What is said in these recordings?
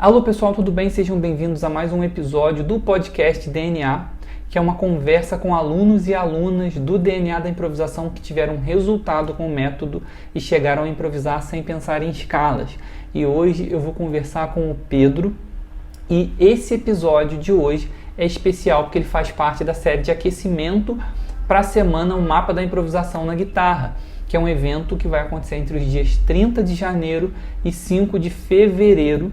Alô pessoal, tudo bem? Sejam bem-vindos a mais um episódio do podcast DNA, que é uma conversa com alunos e alunas do DNA da improvisação que tiveram resultado com o método e chegaram a improvisar sem pensar em escalas. E hoje eu vou conversar com o Pedro e esse episódio de hoje é especial porque ele faz parte da série de aquecimento para a semana O Mapa da Improvisação na Guitarra, que é um evento que vai acontecer entre os dias 30 de janeiro e 5 de fevereiro.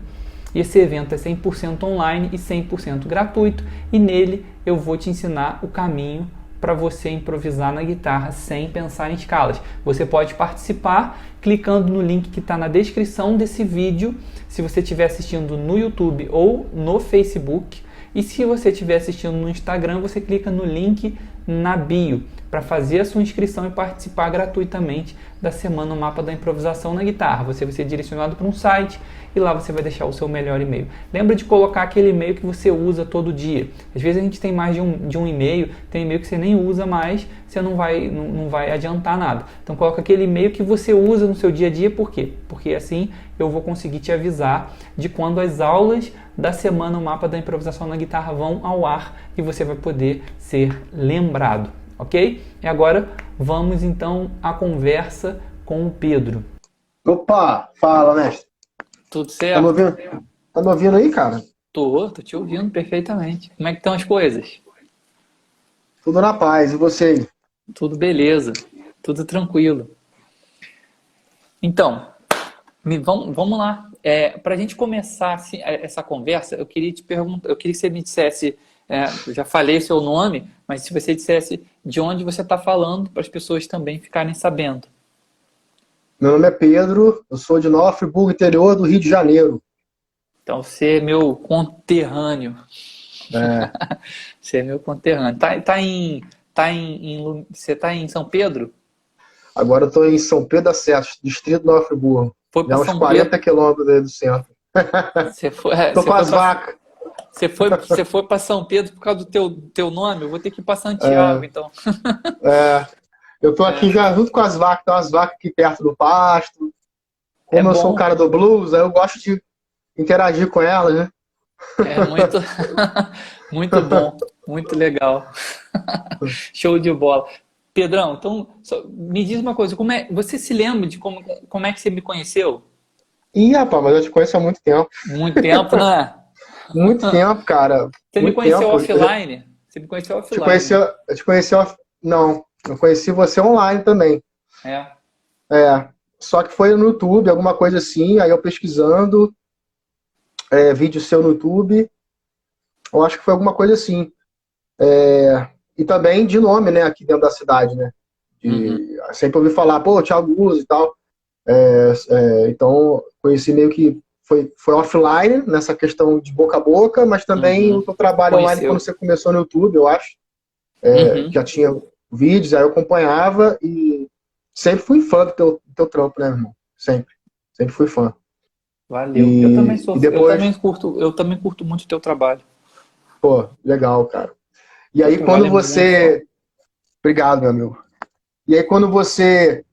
Esse evento é 100% online e 100% gratuito e nele eu vou te ensinar o caminho para você improvisar na guitarra sem pensar em escalas. Você pode participar clicando no link que está na descrição desse vídeo, se você estiver assistindo no YouTube ou no Facebook. E se você estiver assistindo no Instagram, você clica no link na bio para fazer a sua inscrição e participar gratuitamente da Semana O Mapa da Improvisação na Guitarra. Você vai ser direcionado para um site e lá você vai deixar o seu melhor e-mail. Lembra de colocar aquele e-mail que você usa todo dia. Às vezes a gente tem mais de um e-mail, tem e-mail que você nem usa mais, você não vai adiantar nada. Então coloca aquele e-mail que você usa no seu dia a dia, por quê? Porque assim eu vou conseguir te avisar de quando as aulas da Semana O Mapa da Improvisação na Guitarra vão ao ar e você vai poder ser lembrado, ok? E agora vamos então à conversa com o Pedro. Opa, fala, mestre. Tudo Tá me certo? ouvindo? Tá me ouvindo aí, cara? Tô te ouvindo perfeitamente. Como é que estão as coisas? Tudo na paz, e você aí? Tudo beleza, tudo tranquilo. Então, vamos lá. Para a gente começar assim, essa conversa, eu queria te perguntar, eu queria que você me dissesse, eu já falei seu nome, mas se você dissesse de onde você está falando, para as pessoas também ficarem sabendo. Meu nome é Pedro, eu sou de Nova Friburgo, interior do Rio de Janeiro. Então, você é meu conterrâneo. É, Você é meu conterrâneo. Você está em São Pedro? agora eu tô em São Pedro da Serra, distrito de Nova Friburgo. Foi Já para uns São 40 Pedro? quilômetros aí do centro. Você foi, Tô você com foi as para vacas. você foi para São Pedro por causa do teu nome? Eu vou ter que ir para Santiago, então. É, eu tô aqui É, já junto com as vacas, tem umas vacas aqui perto do pasto. é Como eu sou um bom, cara do blues, aí eu gosto de interagir com elas, né? é muito, muito bom, muito legal. Show de bola. Pedrão, então, me diz uma coisa, você se lembra de como é que você me conheceu? Ih, rapaz, mas eu te conheço há muito tempo. Muito tempo, né? Muito tempo, cara. Você me Muito conheceu tempo. offline? Você me conheceu Te offline, conheci, né? eu te conheci, não, eu conheci você online também. É. É, só que foi no YouTube, alguma coisa assim, aí eu pesquisando, vídeo seu no YouTube, eu acho que foi alguma coisa assim. E também de nome, né, aqui dentro da cidade, né? Uhum, Sempre ouvi falar, pô, Thiago Guzzo e tal. Então, conheci meio que foi offline, nessa questão de boca a boca, mas também uhum. o teu trabalho online quando Conheceu. você começou no YouTube, eu acho. Uhum. Já tinha vídeos, aí eu acompanhava e sempre fui fã do teu trampo, né, irmão? Sempre. Sempre fui fã. Valeu. E depois, Eu também curto muito o teu trabalho. pô, legal, cara. E Teu aí trabalho quando é muito foda. você. Obrigado, meu amigo. E aí quando você.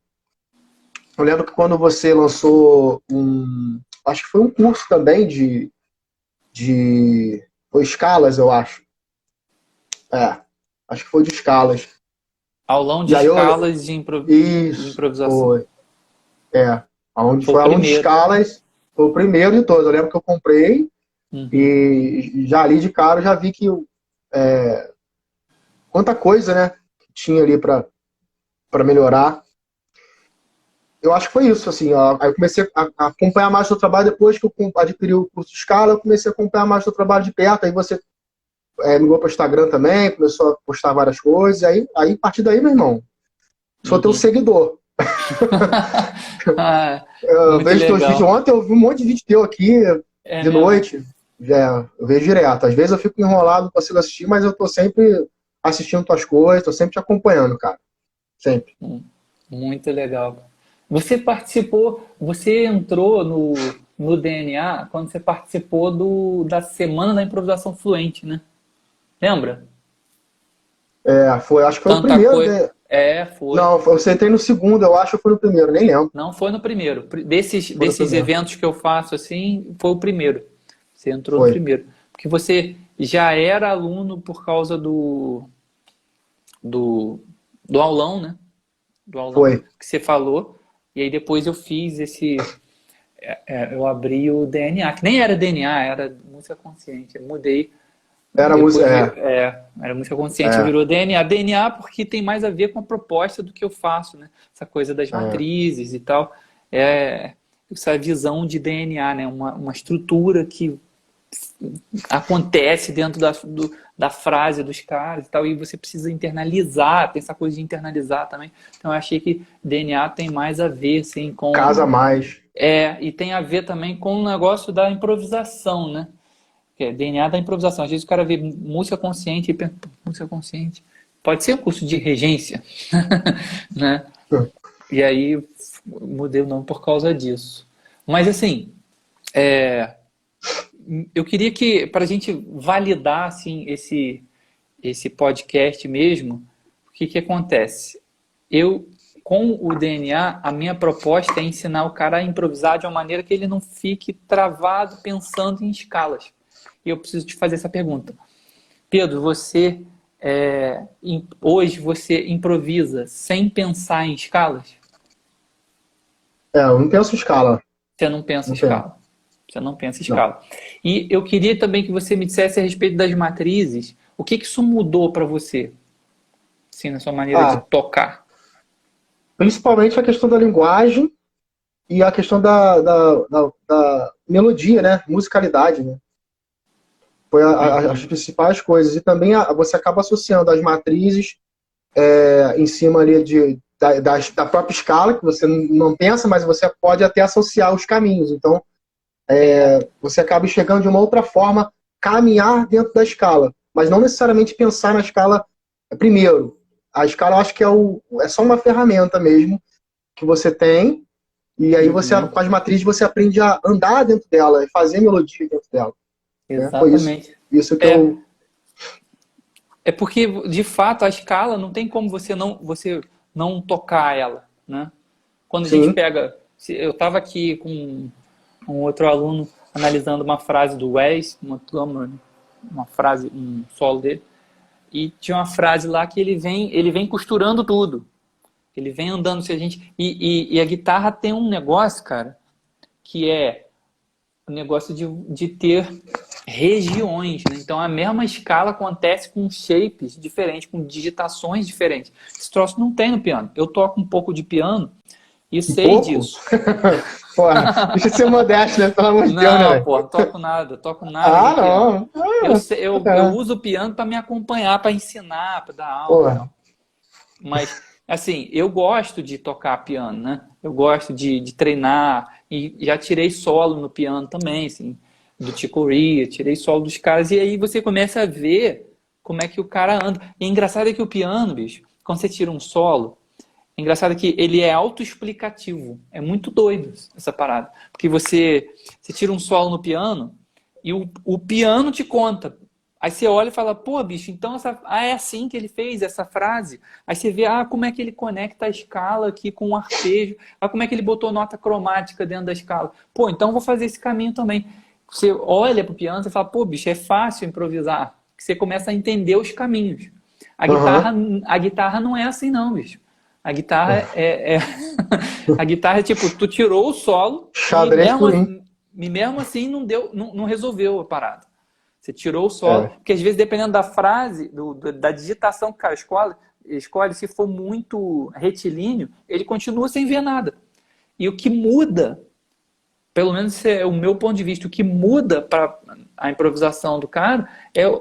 Eu lembro que quando você lançou um. Acho que foi um curso também de. Foi escalas, eu acho. É, acho que foi de escalas. Aulão de E aí eu. escalas de Isso, improvisação. foi. É. Onde Foi o foi aluno de primeiro. escalas, foi o primeiro de todos. Eu lembro que eu comprei Uhum. e já ali de cara eu já vi que quanta coisa, né, que tinha ali para melhorar. Eu acho que foi isso, assim, ó. Aí eu comecei a acompanhar mais o seu trabalho depois que eu adquiri o curso de escala, eu comecei a acompanhar mais o seu trabalho de perto, aí você migrou para o Instagram também, começou a postar várias coisas, aí a partir daí, meu irmão, sou teu Uhum. seguidor. Ah, Eu muito vejo teus vídeos. legal. Ontem eu vi um monte de vídeo teu aqui É de mesmo. noite. Eu vejo direto. Às vezes eu fico enrolado, não consigo assistir, mas eu tô sempre assistindo tuas coisas, tô sempre te acompanhando, cara. Sempre. Muito legal. Você entrou no DNA quando você participou da Semana da Improvisação Fluente, né? Lembra? Acho que foi o Tanta primeiro. coisa. Foi. Não, eu entrei no segundo, eu acho que foi no primeiro, nem lembro. Não foi no primeiro. Desses, Foi no desses primeiro. eventos que eu faço assim, foi o primeiro. Você entrou no Foi. primeiro. Porque você já era aluno por causa do aulão, né? Do aulão Foi. que você falou. E aí depois eu fiz eu abri o DNA, que nem era DNA, era música consciente. Eu mudei. Era música. Depois era música consciente, É, virou DNA. DNA porque tem mais a ver com a proposta do que eu faço, né? Essa coisa das é. matrizes e tal. Essa visão de DNA, né? Uma estrutura que acontece dentro da frase dos caras e tal, e você precisa internalizar, tem essa coisa de internalizar também. Então eu achei que DNA tem mais a ver, assim, Casa mais. e tem a ver também com o negócio da improvisação, né? Que é DNA da improvisação. Às vezes o cara vê música consciente e pensa, "Pô, música consciente. Pode ser um curso de regência, né? E aí eu mudei o nome por causa disso. Mas assim, eu queria que, para a gente validar assim, esse podcast mesmo, o que que acontece? Com o DNA, a minha proposta é ensinar o cara a improvisar de uma maneira que ele não fique travado pensando em escalas. E eu preciso te fazer essa pergunta. Pedro, hoje você improvisa sem pensar em escalas? Eu não penso em escala. Você não pensa em Não penso. escala. Você não pensa em Não. escala. E eu queria também que você me dissesse a respeito das matrizes, o que que isso mudou para você, assim, na sua maneira de Ah, tocar? principalmente a questão da linguagem e a questão da melodia, né? Musicalidade, né? Foi as Uhum. principais coisas. E também você acaba associando as matrizes em cima ali da própria escala, que você não pensa, mas você pode até associar os caminhos. Então, É, você acaba enxergando de uma outra forma caminhar dentro da escala, mas não necessariamente pensar na escala primeiro. A escala eu acho que é só uma ferramenta mesmo que você tem, e aí você, uhum. com as matrizes, você aprende a andar dentro dela e fazer melodia dentro dela. Né? Foi Exatamente. isso que É, eu. é porque, de fato, a escala não tem como você não tocar ela, né? Quando a gente Sim. pega... Eu estava aqui com um outro aluno analisando uma frase do Wes Montgomery, uma frase, um solo dele, e tinha uma frase lá que ele vem costurando tudo. Ele vem andando, se a gente. E a guitarra tem um negócio, cara, que é o negócio de ter regiões, né? Então a mesma escala acontece com shapes diferentes, com digitações diferentes. Esse troço não tem no piano. Eu toco um pouco de piano e Um sei pouco? disso. Porra, deixa de ser modesto, né? Pelo amor de Deus, né, Não, velho? pô, não toco nada de Ah, piano. não. Eu uso o piano para me acompanhar, para ensinar, para dar aula e Porra. tal. Mas, assim, eu gosto de tocar piano, né? Eu gosto de treinar e já tirei solo no piano também, assim, do Chick Corea, tirei solo dos caras e aí você começa a ver como é que o cara anda. E é engraçado é que o piano, bicho, quando você tira um solo, é engraçado que ele é autoexplicativo. É muito doido essa parada. Porque você tira um solo no piano e o piano te conta. Aí você olha e fala, pô, bicho, então é assim que ele fez essa frase. Aí você vê, como é que ele conecta a escala aqui com o arpejo. Como é que ele botou nota cromática dentro da escala. Pô, então eu vou fazer esse caminho também. Você olha pro piano e fala, pô, bicho, é fácil improvisar. Você começa a entender os caminhos. A guitarra, Aham. a guitarra não é assim não, bicho. A guitarra a guitarra é tipo, tu tirou o solo Xadrez purinho. e mesmo assim não resolveu a parada. Você tirou o solo, É, porque às vezes dependendo da frase, da digitação que o cara escolhe, se for muito retilíneo, ele continua sem ver nada. E o que muda, pelo menos é o meu ponto de vista, o que muda para a improvisação do cara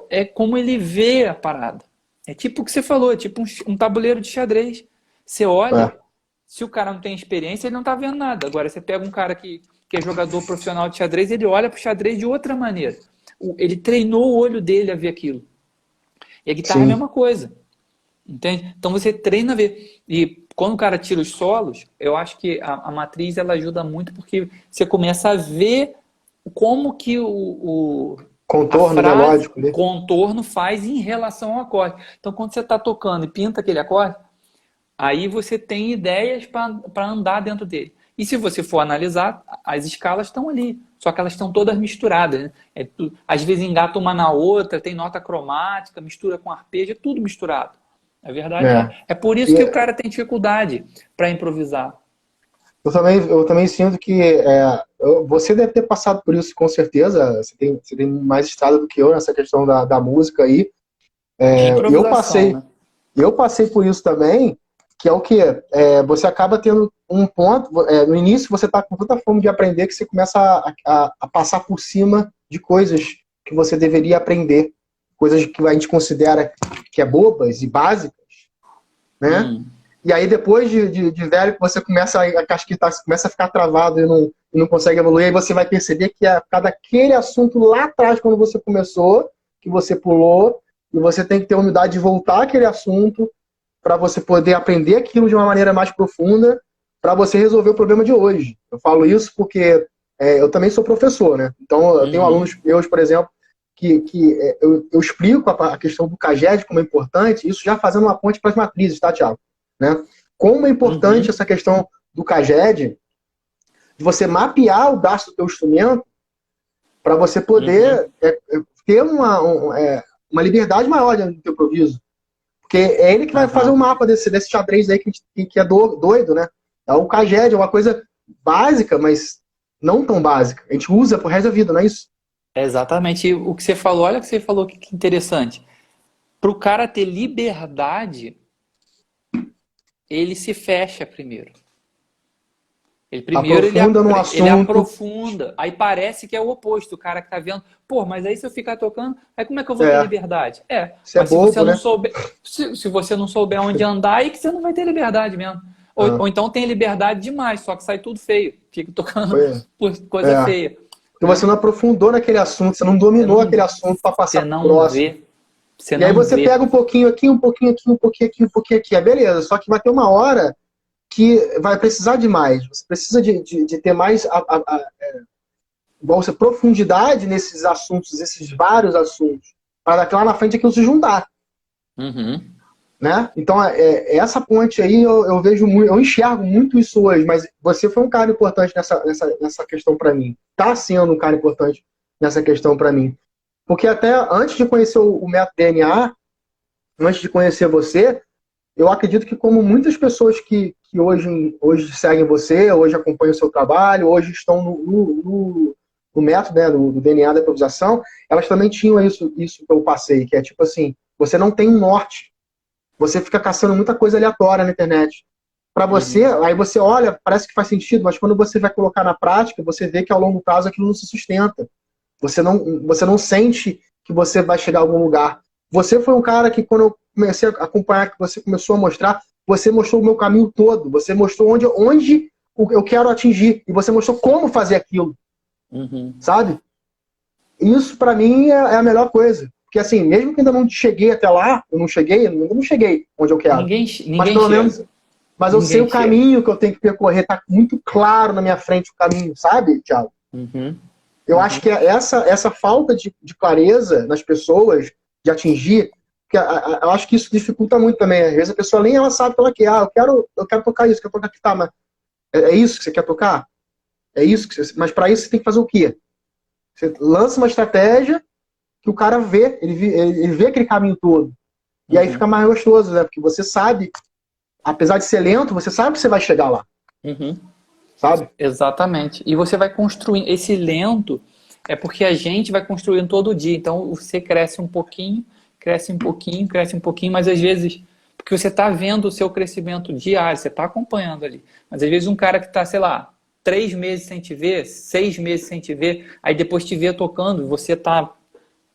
é como ele vê a parada. É tipo o que você falou, é tipo um tabuleiro de xadrez. Você olha, é. se o cara não tem experiência, ele não tá vendo nada. Agora, você pega um cara que é jogador profissional de xadrez, ele olha pro xadrez de outra maneira. Ele treinou o olho dele a ver aquilo. E a guitarra é a Sim. mesma coisa. Entende? Então você treina a ver. E quando o cara tira os solos, eu acho que a matriz ela ajuda muito porque você começa a ver como que a Contorno frase, melódico o ali. contorno faz em relação ao acorde. Então quando você está tocando e pinta aquele acorde, aí você tem ideias para andar dentro dele. E se você for analisar, as escalas estão ali. só que elas estão todas misturadas, né? Às vezes engata uma na outra, tem nota cromática, mistura com arpejo, é tudo misturado. A verdade É. é por isso que o cara tem dificuldade para improvisar. Eu também sinto que você deve ter passado por isso com certeza. Você tem mais estrada do que eu nessa questão da música aí. De Eu improvisação, passei, né? eu passei por isso também, que é o que você acaba tendo um ponto. No início você está com tanta fome de aprender que você começa a passar por cima de coisas que você deveria aprender, coisas que a gente considera que é bobas e básicas, né? E aí, depois de velho, que você começa a casquitar, você começa a ficar travado e não consegue evoluir, aí você vai perceber que é por causa daquele assunto lá atrás, quando você começou, que você pulou, e você tem que ter a humildade de voltar àquele assunto para você poder aprender aquilo de uma maneira mais profunda, para você resolver o problema de hoje. Eu falo isso porque eu também sou professor, né? Então, eu tenho alunos meus, por exemplo, eu explico a questão do CAGED como é importante, isso já fazendo uma ponte para as matrizes, tá, Thiago? Né? Como é importante essa questão do CAGED, de você mapear o gasto do teu instrumento para você poder ter uma liberdade maior dentro do teu improviso. Porque é ele que vai fazer o mapa desse xadrez aí que é doido, né? É o CAGED, é uma coisa básica, mas não tão básica. A gente usa pro resto da vida, não é isso? É exatamente o que você falou. Olha o que você falou, que interessante. Para o cara ter liberdade, ele se fecha primeiro. Aprofunda num Ele assunto. aprofunda. Aí parece que é o oposto, o cara que tá vendo. Pô, mas aí se eu ficar tocando, aí como é que eu vou ter liberdade? Isso Mas é bobo, se você não né? souber, se você não souber onde andar, aí que você não vai ter liberdade mesmo. Ou então tem liberdade demais, só que sai tudo feio. Fica tocando por coisa feia. Porque você não aprofundou naquele assunto, você não dominou aquele assunto para passar Você pro não próximo. vê. Você E aí não você vê. pega um pouquinho aqui, um pouquinho aqui, um pouquinho aqui, um pouquinho aqui. É beleza, só que vai ter uma hora que vai precisar de mais. Você precisa de ter mais profundidade nesses assuntos, esses vários assuntos, para que lá na frente aquilo se juntar. Né? Então, essa ponte aí eu vejo muito, eu enxergo muito isso hoje, mas você foi um cara importante nessa questão para mim. Está sendo um cara importante nessa questão para mim. Porque até antes de conhecer o método DNA, antes de conhecer você, eu acredito que como muitas pessoas que hoje seguem você, hoje acompanham o seu trabalho, hoje estão no método, né, do DNA da improvisação, elas também tinham isso que eu passei, que é tipo assim, você não tem um norte. Você fica caçando muita coisa aleatória na internet. Para você, aí você olha, parece que faz sentido, mas quando você vai colocar na prática, você vê que ao longo prazo aquilo não se sustenta. Você não sente que você vai chegar a algum lugar. Você foi um cara que, quando eu comecei a acompanhar, que você começou a mostrar, você mostrou o meu caminho todo. Você mostrou onde eu quero atingir. E você mostrou como fazer aquilo. Sabe? Isso, para mim, é a melhor coisa. Porque, assim, mesmo que ainda não cheguei até lá, eu ainda não cheguei onde eu quero. Mas, pelo menos, eu sei o caminho que eu tenho que percorrer. Tá muito claro na minha frente o caminho, sabe, Thiago? Eu acho que essa falta de clareza nas pessoas, de atingir, eu acho que isso dificulta muito também. Às vezes a pessoa nem ela sabe o que ela quer. Eu quero tocar isso, quero tocar aqui. Tá, mas é isso que você quer tocar? É isso que mas para isso você tem que fazer o quê? Você lança uma estratégia que o cara vê, ele vê aquele caminho todo. E aí fica mais gostoso, né? Porque você sabe, apesar de ser lento, você sabe que você vai chegar lá. Sabe? Exatamente. E você vai construindo. Esse lento é porque a gente vai construindo todo dia. Então você cresce um pouquinho, cresce um pouquinho, cresce um pouquinho, mas às vezes, porque você está vendo o seu crescimento diário, você está acompanhando ali. Mas às vezes um cara que está, sei lá, 3 meses sem te ver, 6 meses sem te ver, aí depois te vê tocando, você está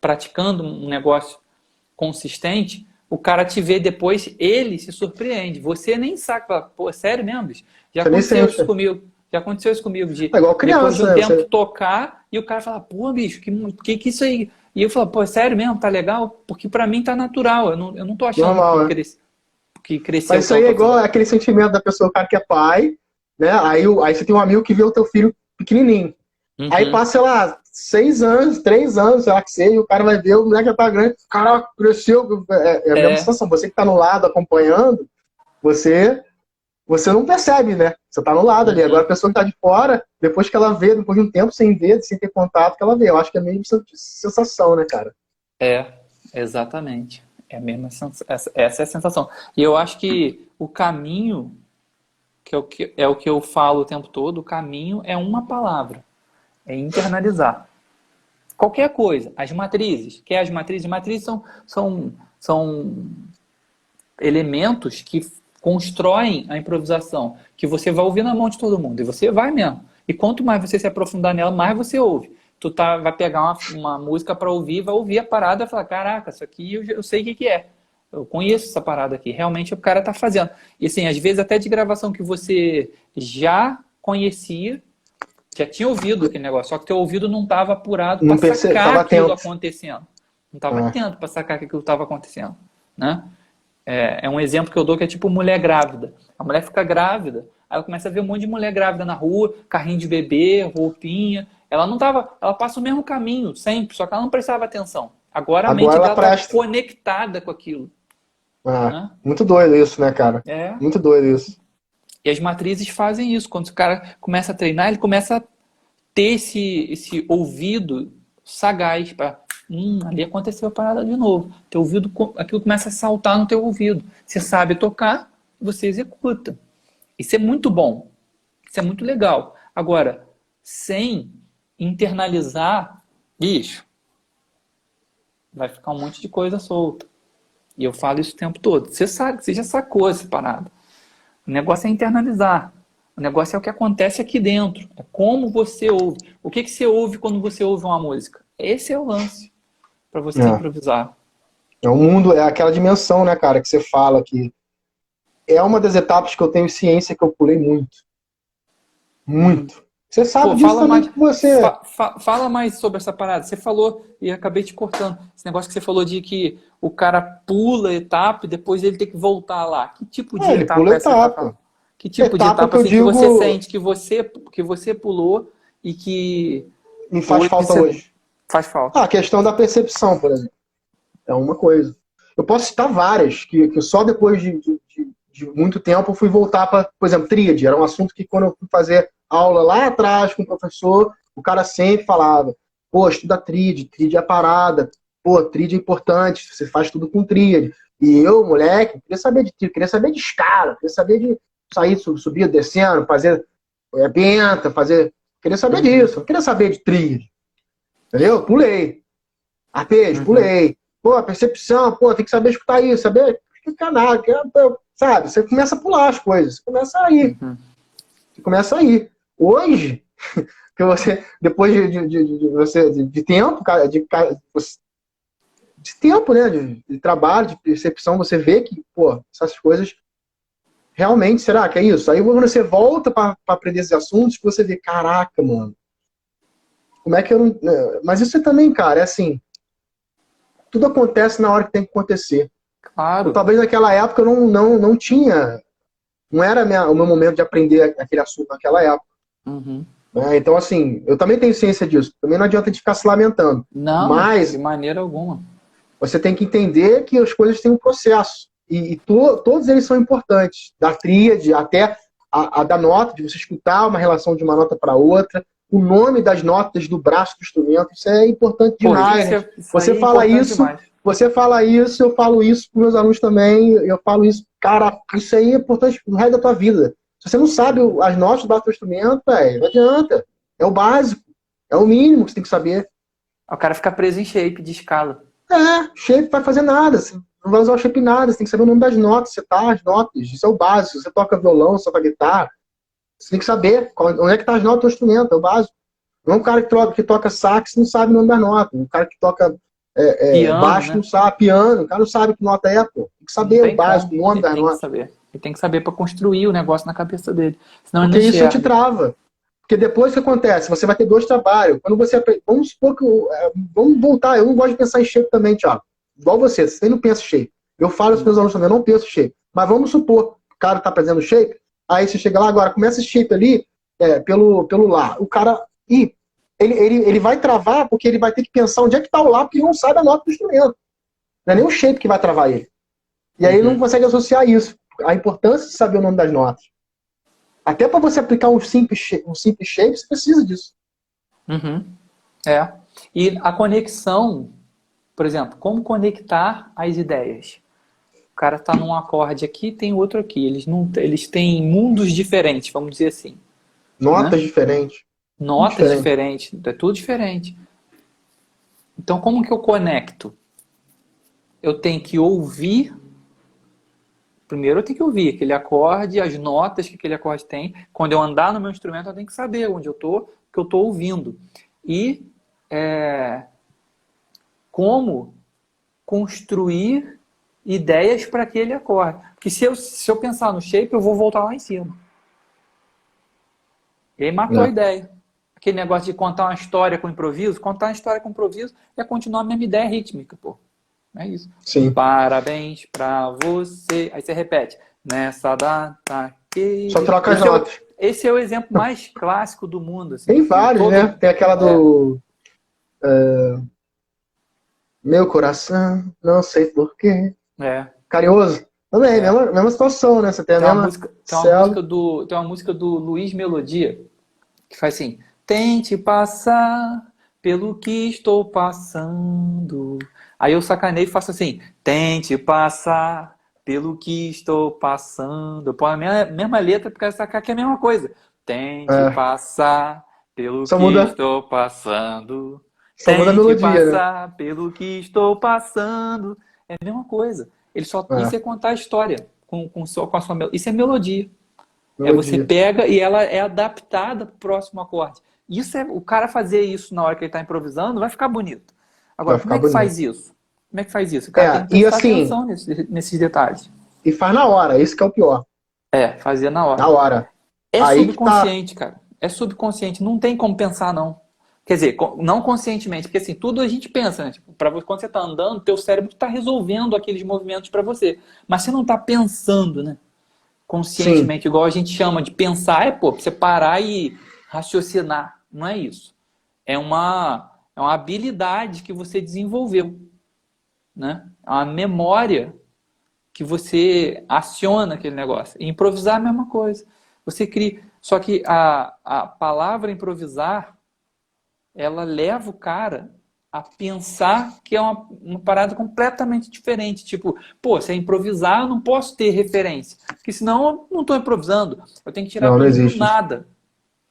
praticando um negócio consistente, o cara te vê depois, ele se surpreende. Você nem sabe, pô, sério mesmo, bicho? Já aconteceu isso comigo. Já aconteceu isso comigo, de igual criança, depois de um tempo tocar e o cara fala, pô, bicho, que isso aí? E eu falo, pô, sério mesmo, tá legal? Porque pra mim tá natural, eu não tô achando normal, que cresceu. Mas isso aí é igual aquele sentimento da pessoa, o cara que é pai, né? Aí você tem um amigo que vê o teu filho pequenininho. Aí passa, sei lá, 6 anos, 3 anos, sei lá que seja, e o cara vai ver, o moleque já tá grande, o cara cresceu. É a mesma situação. Você que tá no lado acompanhando, você você não percebe, né? Você tá no lado ali. Agora a pessoa que tá de fora, depois que ela vê, depois de um tempo sem ver, sem ter contato, que ela vê. Eu acho que é a mesma sensação, né, cara? É, exatamente. É a mesma essa é a sensação. E eu acho que o caminho, é o que eu falo o tempo todo, o caminho é uma palavra, é internalizar. Qualquer coisa. As matrizes. Que é as matrizes? As matrizes são elementos que constroem a improvisação, que você vai ouvir na mão de todo mundo, e você vai mesmo. E quanto mais você se aprofundar nela, mais você ouve. Vai pegar uma música para ouvir, vai ouvir a parada e falar, caraca, isso aqui eu sei o que é. Eu conheço essa parada aqui. Realmente o cara tá fazendo. E assim, às vezes até de gravação que você já conhecia, já tinha ouvido aquele negócio, só que teu ouvido não estava apurado Não para percebe, sacar tava aquilo atento. acontecendo. Não estava Ah, atento para sacar que aquilo estava acontecendo, né? É um exemplo que eu dou que é tipo mulher grávida. A mulher fica grávida, aí ela começa a ver um monte de mulher grávida na rua, carrinho de bebê, roupinha. Ela não tava, ela passa o mesmo caminho sempre, só que ela não prestava atenção. Agora a agora mente ela dela está presta. conectada com aquilo, Ah, né? muito doido isso, né, cara? É. Muito doido isso. E as matrizes fazem isso. Quando o cara começa a treinar, ele começa a ter esse ouvido sagaz para ali aconteceu a parada de novo. Teu ouvido, aquilo começa a saltar no teu ouvido. Você sabe tocar, você executa. Isso é muito bom. Isso é muito legal. Agora, sem internalizar, bicho, vai ficar um monte de coisa solta. E eu falo isso o tempo todo. Você sabe, você já sacou essa parada. O negócio é internalizar. O negócio é o que acontece aqui dentro. É como você ouve. O que você ouve quando você ouve uma música? Esse é o lance para você É. improvisar. É um mundo, é aquela dimensão, né, cara, que você fala que é uma das etapas que eu tenho ciência que eu pulei muito. Muito. Você Pô, sabe disso fala também mais, que você. fala mais sobre essa parada. Você falou, e acabei te cortando, esse negócio que você falou de que o cara pula a etapa e depois ele tem que voltar lá. Que tipo de É, ele pula etapa é essa que você tá falando? etapa. Que tipo de Etapa etapa que eu assim que você digo sente que você pulou e que me faz hoje falta você hoje. faz falta? Ah, a questão da percepção, por exemplo. É uma coisa. Eu posso citar várias, que só depois de muito tempo eu fui voltar para, por exemplo, tríade. Era um assunto que quando eu fui fazer aula lá atrás com o professor, o cara sempre falava, pô, estuda tríade, tríade é a parada, pô, tríade é importante, você faz tudo com tríade. E eu, moleque, queria saber de tríade, queria saber de escala, queria saber de sair, subir, descendo, fazer benta, fazer... Queria saber Uhum, disso, não queria saber de tríade, entendeu? Pulei. Arpejo, uhum, pulei. Pô, a percepção, pô, tem que saber escutar isso, saber explicar nada, sabe? Você começa a pular as coisas, você começa a ir, uhum. você começa a ir. Hoje, que você, depois de tempo, cara, de tempo, né, de trabalho, de percepção, você vê que, pô, essas coisas realmente, será que é isso? Aí quando você volta para aprender esses assuntos, você vê, caraca, mano, como é que eu não... Mas isso também, cara, é assim, tudo acontece na hora que tem que acontecer. Eu, Claro. talvez naquela época eu não tinha, não era o meu momento de aprender aquele assunto naquela época. Uhum. Né? Então, assim, eu também tenho ciência disso. Também não adianta de ficar se lamentando. Não, de Mas maneira alguma. você tem que entender que as coisas têm um processo. Todos eles são importantes. Da tríade até a da nota, de você escutar uma relação de uma nota para outra, o nome das notas do braço do instrumento, isso é importante Pô, demais. isso Você aí é fala importante isso, demais. eu falo isso para meus alunos também, eu falo isso, cara, isso aí é importante no resto da tua vida. Se você não sabe Uhum. as notas do braço do instrumento, não adianta. É o básico, é o mínimo que você tem que saber. O cara fica preso em shape de escala. Shape vai fazer nada. Você não vai usar o shape em nada. Você tem que saber o nome das notas. Você tá, as notas. Isso é o básico. Você toca violão, você toca guitarra. Você tem que saber onde é que tá as notas do instrumento. É o básico. Não é um cara que toca sax não sabe o nome das notas. Um cara que toca Piano, baixo não né? sabe. Piano, o cara não sabe que nota é, pô. Tem que Não saber o tem básico, o como. nome Ele das tem que notas. saber. Ele tem que saber para construir o negócio na cabeça dele. Senão ele não Porque isso te enxerga. trava. Porque depois o que acontece? Você vai ter dois trabalhos. Quando você vamos supor que. Vamos voltar. Eu não gosto de pensar em shape também, Thiago. Igual você não pensa em shape. Eu falo para os meus alunos também, eu não penso em shape. Mas vamos supor que o cara está fazendo shape, aí você chega lá agora, começa esse shape ali, pelo lá. O cara. Ele vai travar porque ele vai ter que pensar onde é que está o lá, porque ele não sabe a nota do instrumento. Não é nem o shape que vai travar ele. E aí ele não Uhum. consegue associar isso. A importância de saber o nome das notas. Até para você aplicar um simples shape, você precisa disso. Uhum. É. E a conexão, por exemplo, como conectar as ideias? O cara está num acorde aqui, tem outro aqui. Eles têm mundos diferentes, vamos dizer assim, Notas né? diferentes. Tudo Notas diferente. diferentes, é tudo diferente. Então, como que eu conecto? Eu tenho que ouvir. Primeiro eu tenho que ouvir aquele acorde, as notas que aquele acorde tem. Quando eu andar no meu instrumento, eu tenho que saber onde eu estou, o que eu estou ouvindo. E como construir ideias para aquele acorde. Porque se eu pensar no shape, eu vou voltar lá em cima. E aí matou a É. ideia. Aquele negócio de contar uma história com improviso, contar uma história com improviso é continuar a mesma ideia rítmica, pô. É isso. Sim. Parabéns pra você. Aí você repete. Nessa data Só que... troca as notas. Esse é o exemplo mais clássico do mundo. Assim, Tem que vários, né? todo... Tem aquela É, do Meu Coração, não sei porquê. é. Carinhoso. Também, É. mesma situação, né? Você tem a mesma célula. Tem uma música do Luiz Melodia que faz assim: tente passar pelo que estou passando. Aí eu sacaneio e faço assim: tente passar pelo que estou passando. Eu ponho a mesma letra porque sacar que é a mesma coisa. Tente É, passar pelo só que muda, estou passando. só muda a Tente melodia, né? passar pelo que estou passando. É a mesma coisa. Isso É, é contar a história com a sua melodia. Isso é melodia. É você melodia. pega e ela é adaptada para o próximo acorde. O cara fazer isso na hora que ele está improvisando vai ficar bonito. Vai Agora, como ficar é que bonito. faz isso? Como é que faz isso? O cara tem É, que e prestar assim, atenção nesses detalhes. e faz na hora, esse que é o pior. É, fazer na Na hora. hora. É Aí que tá. subconsciente, cara. É subconsciente. Não tem como pensar, não. Quer dizer, não conscientemente, porque assim, tudo a gente pensa, né? Tipo, quando você está andando, teu cérebro está resolvendo aqueles movimentos para você. Mas você não está pensando, né? Sim, Conscientemente, igual a gente chama de pensar, pra você parar e raciocinar. Não é isso. É uma habilidade que você desenvolveu, né? É uma memória que você aciona aquele negócio. E improvisar é a mesma coisa. Você cria. Só que a palavra improvisar, ela leva o cara a pensar que é uma parada completamente diferente. Tipo, pô, se é improvisar, eu não posso ter referência. Porque senão eu não estou improvisando. Eu tenho que tirar não tudo do existe isso. nada.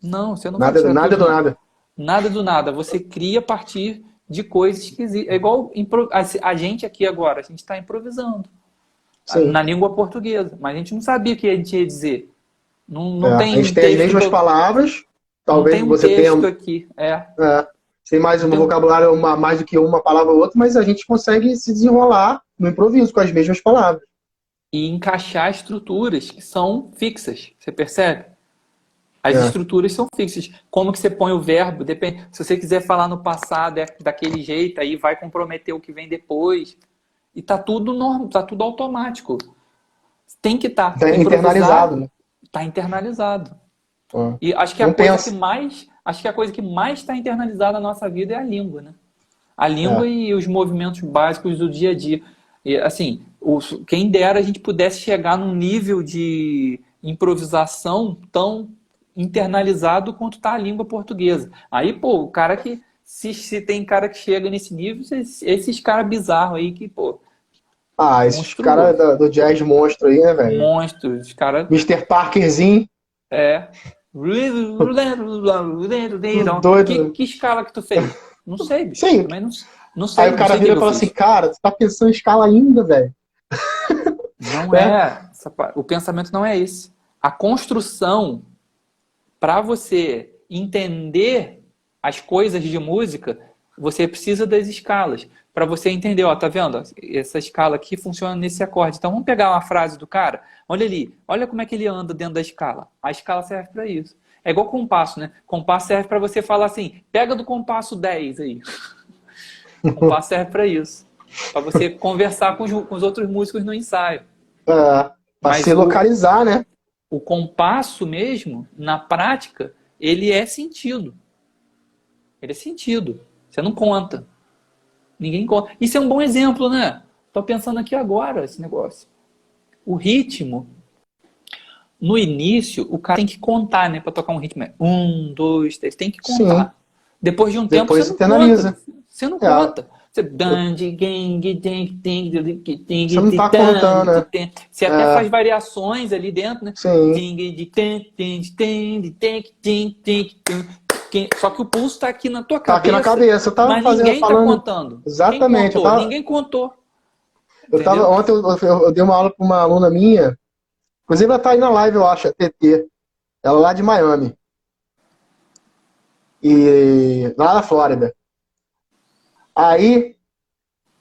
Não, você não vai Nada, tirar nada tudo do do nada. nada. Nada do nada. Você cria a partir de coisas que existem. É igual a gente aqui agora. A gente está improvisando Sim. na língua portuguesa. Mas a gente não sabia o que a gente ia dizer. Não, É, não a tem gente um tem as texto mesmas palavras, não talvez tem um você tenha texto aqui. tem mais Não um tem um, vocabulário, mais do que uma palavra ou outra, mas a gente consegue se desenrolar no improviso com as mesmas palavras. e encaixar estruturas que são fixas. Você percebe? As É. estruturas são fixas. Como que você põe o verbo? Depende. Se você quiser falar no passado é daquele jeito, aí vai comprometer o que vem depois. E tá tudo tá tudo automático. Tem que estar. Tá internalizado, Improvisar né? está internalizado. É. E acho que Não pensa. a coisa que mais está internalizada na nossa vida é a língua, né? A língua É. e os movimentos básicos do dia a dia. E, assim, quem dera a gente pudesse chegar num nível de improvisação tão internalizado quanto está a língua portuguesa. Aí, pô, o cara que. Se tem cara que chega nesse nível, esses caras bizarros aí que, pô, Ah, esses caras monstruoso. do jazz monstro aí, né, velho? Monstros, os caras. Mister Parkerzinho, É. tudo Que, doido. que escala que tu fez? Não sei, bicho. Sim. Também não Aí sei, o não cara sei o que vira e eu fala assim, fiz. cara, tu tá pensando em escala ainda, velho. Não Né? é. O pensamento não é esse. A construção, para você entender as coisas de música, você precisa das escalas. Para você entender, ó, tá vendo? Essa escala aqui funciona nesse acorde. Então vamos pegar uma frase do cara. Olha ali, olha como é que ele anda dentro da escala. A escala serve para isso. É igual compasso, né? Compasso serve para você falar assim: pega do compasso 10 aí. Compasso serve para isso. Para você conversar com os outros músicos no ensaio. É, pra se Mas localizar, né? o compasso mesmo, na prática, ele é sentido. Ele é sentido. Você não conta. Ninguém conta. Isso é um bom exemplo, né? Estou pensando aqui agora esse negócio. O ritmo. no início, o cara tem que contar, né? Pra tocar um ritmo. É 1, 2, 3, tem que Sim. contar. Depois de um tempo, Depois você você não internaliza. conta. Você não É, conta. Você você não tá contando, né? você até faz É, variações ali dentro, né? sim. Só que o pulso está aqui na tua Tá aqui na cabeça, cabeça. Eu tava mas fazendo, ninguém está falando. contando. Quem Exatamente. contou? Ninguém contou. Entendeu? Ontem eu dei uma aula para uma aluna minha. Inclusive, ela tá aí na live, eu acho, a TT. Ela é lá de Miami. E lá na Flórida. Aí,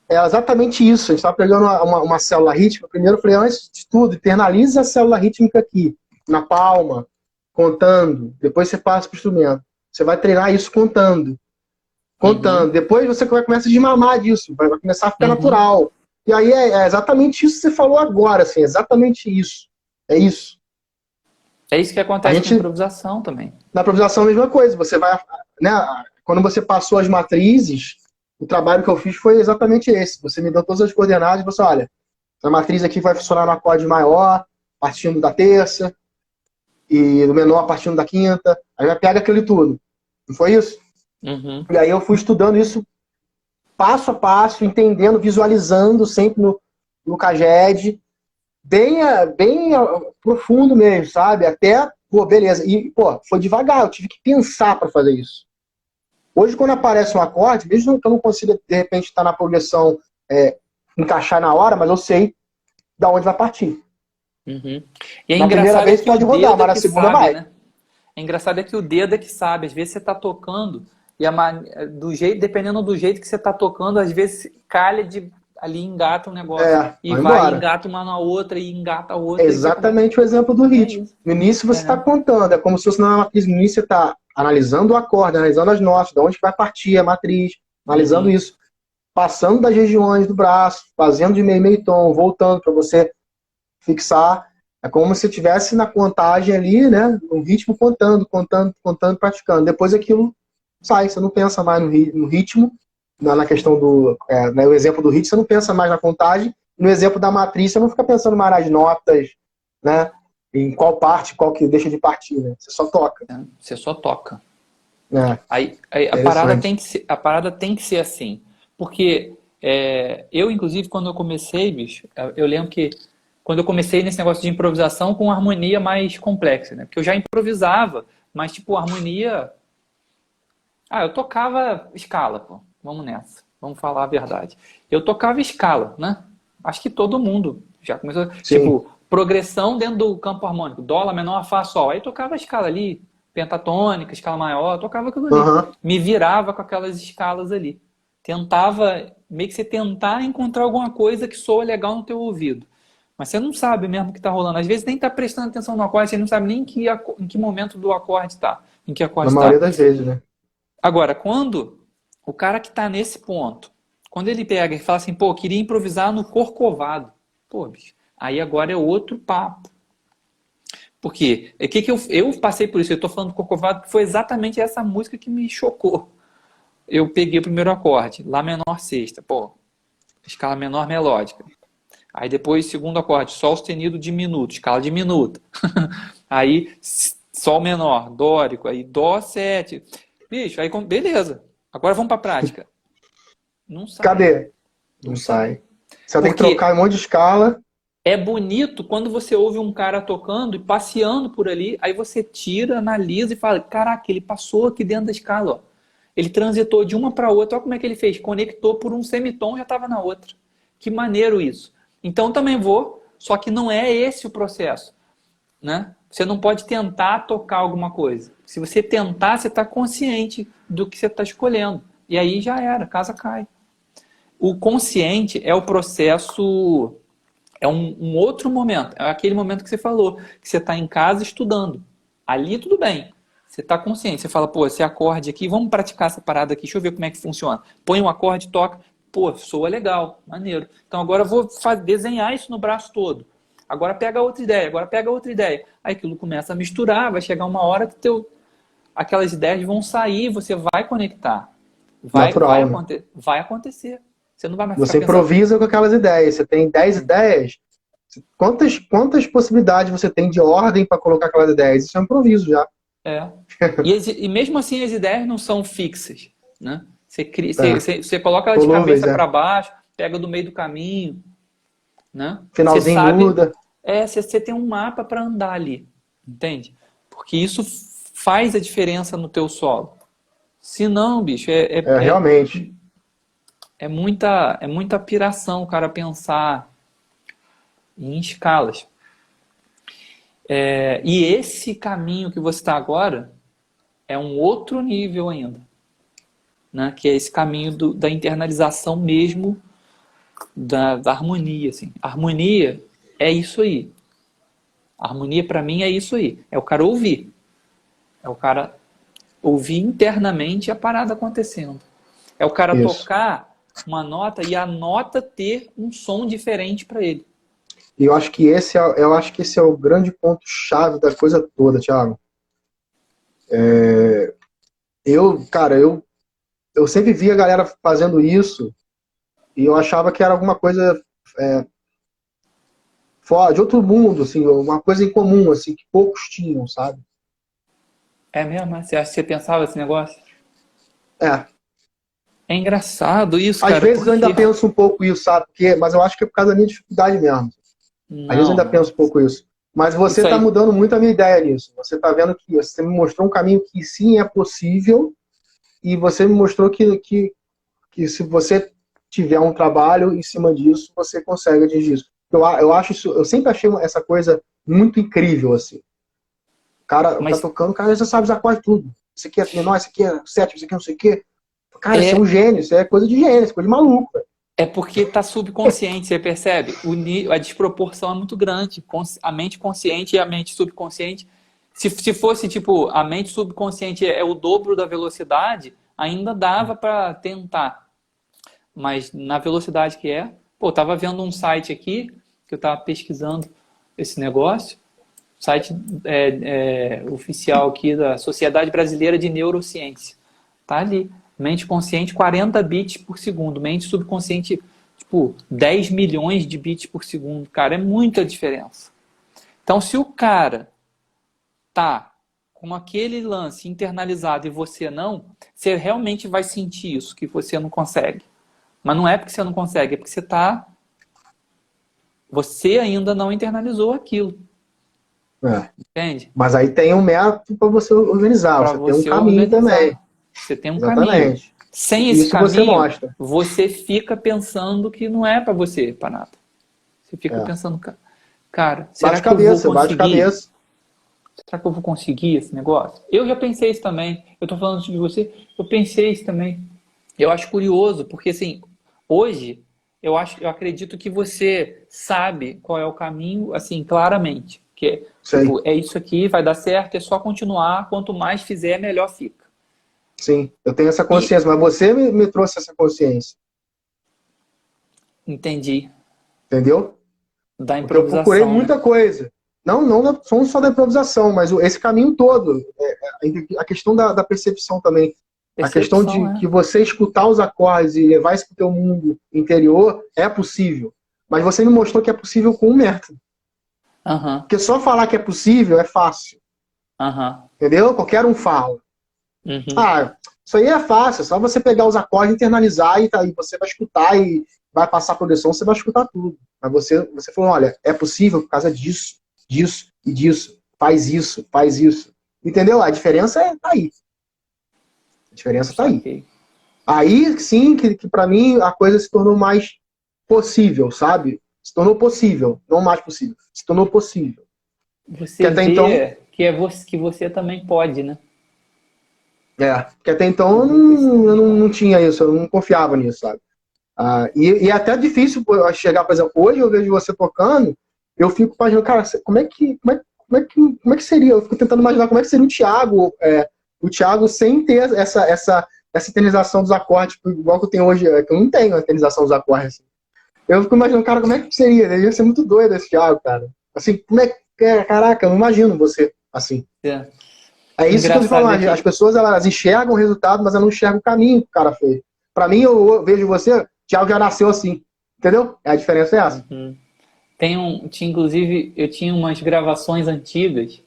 é exatamente isso. A gente estava pegando uma célula rítmica. Primeiro, eu falei, antes de tudo, internalize a célula rítmica aqui, na palma, contando. Depois você passa para o instrumento. Você vai treinar isso contando. Uhum, Contando. Depois você começa a desmamar disso. Vai começar a ficar uhum. natural. E aí é exatamente isso que você falou agora. Assim, exatamente isso. É isso. É isso que A acontece com gente, improvisação também. na improvisação, a mesma coisa. Você vai, né, quando você passou as matrizes, o trabalho que eu fiz foi exatamente esse. Você me deu todas as coordenadas e você, olha, a matriz aqui vai funcionar no acorde maior, partindo da terça, e do menor partindo da quinta. Aí vai pegar aquilo tudo. Não foi isso? Uhum. E aí eu fui estudando isso passo a passo, entendendo, visualizando sempre no Caged, bem profundo mesmo, sabe? Até, pô, beleza. E, pô, foi devagar, eu tive que pensar para fazer isso. Hoje, quando aparece um acorde, mesmo que eu não consiga, de repente, estar na progressão, encaixar na hora, mas eu sei da onde vai partir. Uhum. E é Na primeira engraçado é vez que o pode rodar, dedo mas é na que segunda sabe, vai. né? É engraçado é que o dedo é que sabe. Às vezes você está tocando e do jeito, dependendo do jeito que você está tocando, às vezes calha de ali engata um negócio e Vai vai embora. engata uma na outra e engata a É outra e você começa. exatamente o exemplo do É ritmo. isso. No início você É, está né? contando, é como se fosse na matriz. No início você está analisando o acorde, analisando as notas, de onde vai partir a matriz, analisando Uhum. isso, passando das regiões do braço, fazendo de meio tom, voltando para você fixar. É como se estivesse na contagem ali, né? No ritmo, contando, contando, contando, praticando. Depois aquilo sai, você não pensa mais no ritmo, na questão né, o exemplo do ritmo, você não pensa mais na contagem. No exemplo da matriz, você não fica pensando mais nas notas, né? Em qual parte, qual que deixa de partir, né? Você só toca. Você só toca. Né? Aí Interessante. a parada tem que ser assim. Porque eu, inclusive, quando eu comecei, bicho, eu lembro que quando eu comecei nesse negócio de improvisação com harmonia mais complexa, né? Porque eu já improvisava, mas tipo, harmonia. Ah, eu tocava escala, pô. Vamos nessa. Vamos falar a verdade. Eu tocava escala, né? Acho que todo mundo já começou. Sim. Tipo, progressão dentro do campo harmônico. Dó, lá menor, Fá, Sol. Aí tocava a escala ali, pentatônica, escala maior, eu tocava aquilo ali. Uhum. Me virava com aquelas escalas ali. Tentava, meio que você tentar encontrar alguma coisa que soa legal no teu ouvido. Mas você não sabe mesmo o que está rolando. Às vezes nem está prestando atenção no acorde, você não sabe nem em que momento do acorde está. Em que Na acorde maioria está. das vezes, né? Agora, quando o cara que está nesse ponto, quando ele pega e fala assim, pô, queria improvisar no Corcovado. Pô, bicho, aí agora é outro papo. Porque eu passei por isso, eu estou falando do Corcovado, que foi exatamente essa música que me chocou. Eu peguei o primeiro acorde, Lá menor sexta, pô, escala menor melódica. Aí depois, segundo acorde, Sol sustenido diminuto, escala diminuta. Aí, Sol menor, dórico, aí Dó 7. Bicho, aí beleza. Agora vamos para a prática. Não sai, Cadê? não Não sai. sai. Você tem que trocar Porque um monte de escala. é bonito quando você ouve um cara tocando e passeando por ali, aí você tira, analisa e fala: caraca, ele passou aqui dentro da escala, ó. Ele transitou de uma para outra, olha como é que ele fez. Conectou por um semitom e já estava na outra. Que maneiro isso. Então também vou, só que não é esse o processo, né? Você não pode tentar tocar alguma coisa. Se você tentar, você está consciente do que você está escolhendo. E aí já era, a casa cai. O consciente é o processo, é um outro momento. É aquele momento que você falou, que você está em casa estudando. Ali tudo bem. Você está consciente. Você fala, pô, esse acorde aqui, vamos praticar essa parada aqui, deixa eu ver como é que funciona. Põe um acorde, toca. Pô, soa legal, maneiro. Então agora eu vou desenhar isso no braço todo. Agora pega outra ideia, agora pega outra ideia. Aí aquilo começa a misturar, vai chegar uma hora que aquelas ideias vão sair, você vai conectar. Natural, né? Vai acontecer. Você não vai mais ficar Você pensando. improvisa com aquelas ideias. Você tem 10 ideias, Quantas possibilidades você tem de ordem para colocar aquelas ideias? Isso é um improviso já. É. E mesmo assim as ideias não são fixas, né? Você coloca ela de Volúveis, cabeça para baixo, pega do meio do caminho, né? Você Finalzinho sabe, muda. você tem um mapa para andar ali, entende? Porque isso faz a diferença no teu solo. Se não, bicho, Realmente. é muita piração o cara pensar em escalas. E esse caminho que você está agora é um outro nível ainda, né? Que é esse caminho da internalização mesmo da harmonia. Assim. A harmonia é isso aí. A harmonia para mim é isso aí. É o cara ouvir. É o cara ouvir internamente a parada acontecendo. É o cara tocar uma nota e a nota ter um som diferente para ele. E eu acho que esse é o grande ponto-chave da coisa toda, Thiago. Eu sempre via a galera fazendo isso e eu achava que era alguma coisa fora de outro mundo, assim, uma coisa em comum, assim, que poucos tinham, sabe? É mesmo? Você acha que você pensava esse negócio? É. É engraçado isso, Às cara, vezes eu ainda porque... penso um pouco isso, sabe? Mas eu acho que é por causa da minha dificuldade mesmo. Às vezes eu ainda Não. penso um pouco isso. Mas você Isso está aí. mudando muito a minha ideia nisso. Você está vendo que você me mostrou um caminho que sim é possível e você me mostrou que se você tiver um trabalho em cima disso, você consegue atingir isso. Eu acho isso, eu sempre achei essa coisa muito incrível, assim. O cara tá Mas tocando, o cara já sabe os acordes tudo. Isso aqui é menor, isso aqui é sétimo, isso aqui é não sei o quê. Cara, isso é um é, gênio, isso é coisa de gênio, isso é coisa de maluco. Velho. é porque tá subconsciente, você percebe? A desproporção é muito grande. A mente consciente e a mente subconsciente. Se fosse, tipo, a mente subconsciente é o dobro da velocidade, ainda dava para tentar. Mas na velocidade que é... Pô, tava vendo um site aqui, que eu tava pesquisando esse negócio, site oficial aqui da Sociedade Brasileira de Neurociência. Tá ali. Mente consciente, 40 bits por segundo. Mente subconsciente, tipo, 10 milhões de bits por segundo. Cara, é muita diferença. Então, se o cara tá com aquele lance internalizado e você não, você realmente vai sentir isso, que você não consegue. Mas não é porque você não consegue, é porque você ainda não internalizou aquilo. É. Entende? Mas aí tem um método para você organizar, Para você tem um você caminho também. organizar. Você tem um caminho. Exatamente. Sem esse Isso você caminho, mostra. você fica pensando que não é para você, para nada. Você fica É. pensando, cara, será Bate que eu vou cabeça, bate conseguir? cabeça. Será que eu vou conseguir esse negócio? Eu já pensei isso também. Eu estou falando de você, eu pensei isso também. Eu acho curioso, porque assim, hoje eu acredito que você sabe qual é o caminho, assim, claramente. Que Sei. tipo, é isso aqui, vai dar certo, é só continuar, quanto mais fizer, melhor fica. Sim, eu tenho essa E consciência, mas você me trouxe essa consciência, entendi entendeu? da Porque eu procurei improvisação, né? muita coisa. Não só da improvisação, mas esse caminho todo. A questão da percepção também. A questão Percepção, de é. que você escutar os acordes e levar isso para o teu mundo interior é possível. Mas você me mostrou que é possível com um método. Aham, Porque só falar que é possível é fácil. aham, Entendeu? Qualquer um fala. uhum. Ah, isso aí é fácil, é só você pegar os acordes, internalizar e você vai escutar e vai passar a progressão, você vai escutar tudo. Mas você falou, olha, é possível por causa disso, disso e disso. Faz isso, faz isso. Entendeu? A diferença tá aí. A diferença tá aí. Saquei. Aí sim que para mim a coisa se tornou mais possível, sabe? Se tornou possível, não mais possível. Se tornou possível. Que Você até então, vê que você também pode, né? que até então Você vê que você eu também não pode. tinha isso, eu não confiava nisso, sabe? E é até difícil chegar, por exemplo, hoje eu vejo você tocando, eu fico imaginando, cara, como é que seria? Eu fico tentando imaginar como é que seria o Thiago sem ter essa eternização dos acordes, tipo, igual que eu tenho hoje, que eu não tenho a eternização dos acordes. Assim. Eu fico imaginando, cara, como é que seria? Devia ser muito doido esse Thiago, cara. Assim, como é que é? Caraca, eu não imagino você assim. É. É isso que eu tô Engraçado é falando, as que pessoas elas enxergam o resultado, mas elas não enxergam o caminho que o cara fez. Pra mim, eu vejo você, Thiago já nasceu assim, entendeu? A diferença é essa. uhum. Inclusive, eu tinha umas gravações antigas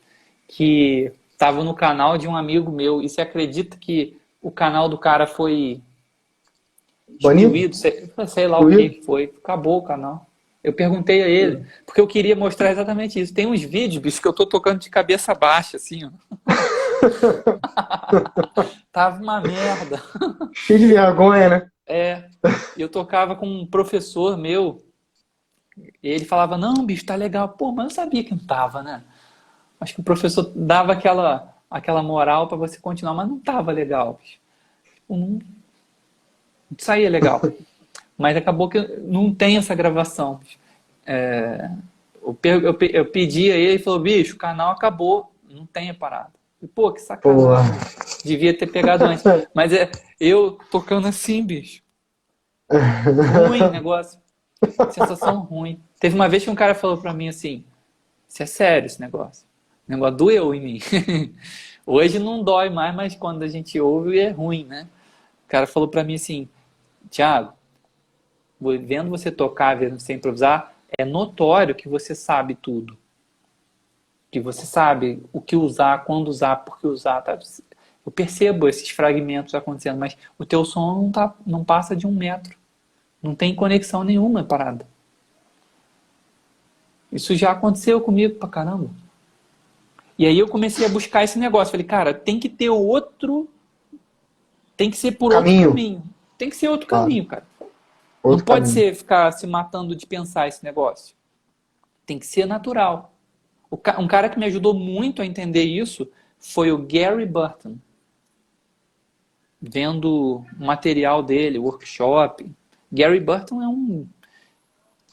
que estavam no canal de um amigo meu. E você acredita que o canal do cara foi Banido? excluído? Sei lá o que foi. Acabou o canal. Eu perguntei a ele, porque eu queria mostrar exatamente isso. Tem uns vídeos, bicho, que eu tô tocando de cabeça baixa, assim, ó. Tava uma merda. Cheio de vergonha, né? Eu tocava com um professor meu, e ele falava, não, bicho, tá legal. Pô, mas eu sabia que não tava, né? Acho que o professor dava aquela moral pra você continuar, mas não tava legal, bicho. Não saía legal. Mas acabou que não tem essa gravação. Eu pedi a ele e falou, bicho, o canal acabou, não tem a parada. E, pô, que sacanagem. Devia ter pegado antes. Mas eu tocando assim, bicho. Ruim o negócio. Sensação ruim. Teve uma vez que um cara falou pra mim assim, isso é sério esse negócio. O negócio doeu em mim. Hoje não dói mais, mas quando a gente ouve é ruim, né? O cara falou pra mim assim, Thiago, vendo você tocar, vendo você improvisar, é notório que você sabe tudo. Que você sabe o que usar, quando usar, por que usar. Tá? Eu percebo esses fragmentos acontecendo, mas o teu som não passa de 1 metro. Não tem conexão nenhuma parada. Isso já aconteceu comigo pra caramba. E aí eu comecei a buscar esse negócio. Falei, cara, tem que ter outro... Tem que ser por outro caminho. Tem que ser outro caminho, cara. Não pode ser ficar se matando de pensar esse negócio. Tem que ser natural. Um cara que me ajudou muito a entender isso foi o Gary Burton. Vendo o material dele, workshop. Gary Burton